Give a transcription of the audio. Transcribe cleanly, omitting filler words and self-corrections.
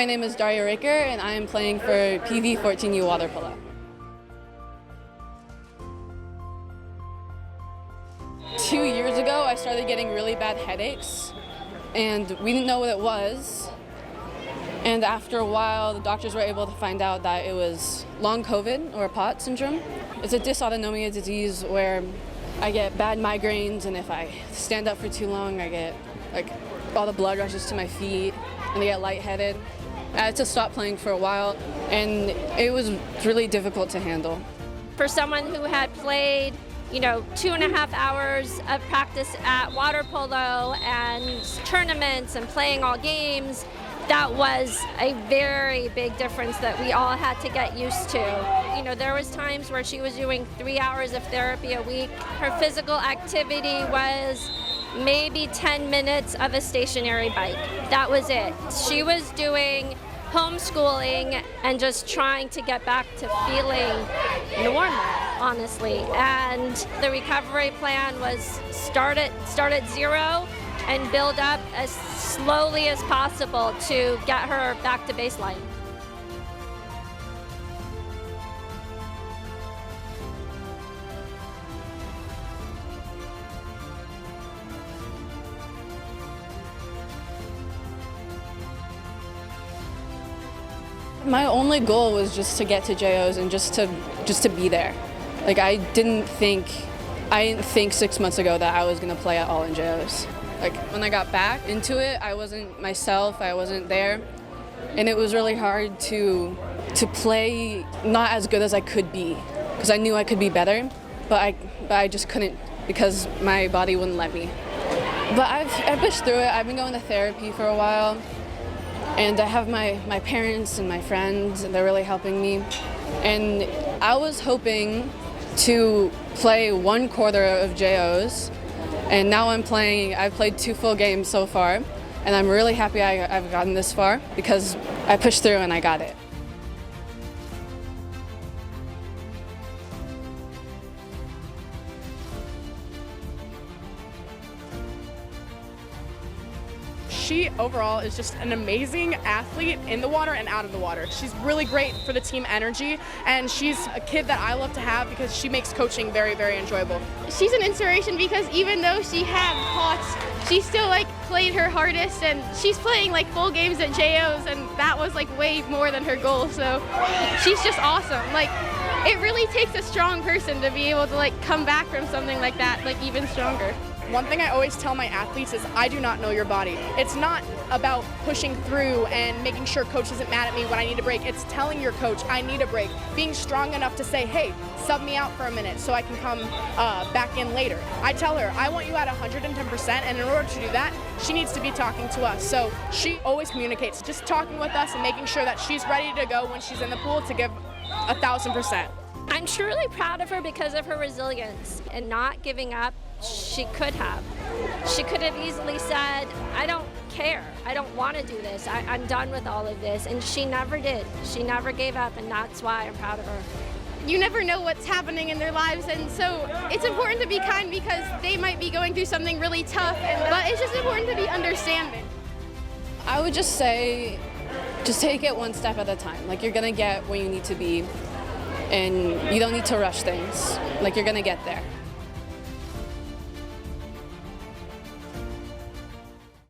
My name is Darya Raker, and I am playing for PV14U water polo. 2 years ago, I started getting really bad headaches, and we didn't know what it was. And after a while, the doctors were able to find out that it was long COVID, or POT syndrome. It's a dysautonomia disease where I get bad migraines, and if I stand up for too long, I get all the blood rushes to my feet, and I get lightheaded. I had to stop playing for a while, and it was really difficult to handle. For someone who had played 2.5 hours of practice at water polo and tournaments and playing all games, that was a very big difference that we all had to get used to. There was times where she was doing 3 hours of therapy a week. Her physical activity was maybe 10 minutes of a stationary bike. That was it. She was doing homeschooling and just trying to get back to feeling normal, honestly. And the recovery plan was start at zero and build up as slowly as possible to get her back to baseline. My only goal was just to get to JOs and just to be there. I didn't think 6 months ago that I was going to play at all in JOs. When I got back into it, I wasn't myself, I wasn't there, and it was really hard to play not as good as I could be, because I knew I could be better, but I just couldn't because my body wouldn't let me. But I've pushed through it. I've been going to therapy for a while, and I have my parents and my friends, and they're really helping me. And I was hoping to play 1/4 of JOs, and now I've played 2 full games so far, and I'm really happy I've gotten this far because I pushed through and I got it. She overall is just an amazing athlete in the water and out of the water. She's really great for the team energy, and she's a kid that I love to have because she makes coaching very, very enjoyable. She's an inspiration because even though she had POTS, she still played her hardest, and she's playing full games at JOs, and that was way more than her goal. So she's just awesome. It really takes a strong person to be able to come back from something like that, even stronger. One thing I always tell my athletes is I do not know your body. It's not about pushing through and making sure coach isn't mad at me when I need a break. It's telling your coach I need a break. Being strong enough to say, hey, sub me out for a minute so I can come back in later. I tell her, I want you at 110%, and in order to do that, she needs to be talking to us. So she always communicates, just talking with us and making sure that she's ready to go when she's in the pool to give 1,000%. I'm truly proud of her because of her resilience and not giving up. She could have easily said, I don't care, I don't want to do this, I'm done with all of this, and she never did. She never gave up, and that's why I'm proud of her. You never know what's happening in their lives, and so it's important to be kind because they might be going through something really tough, but it's just important to be understanding. I would just say, just take it one step at a time. You're gonna get where you need to be, and you don't need to rush things. You're gonna get there.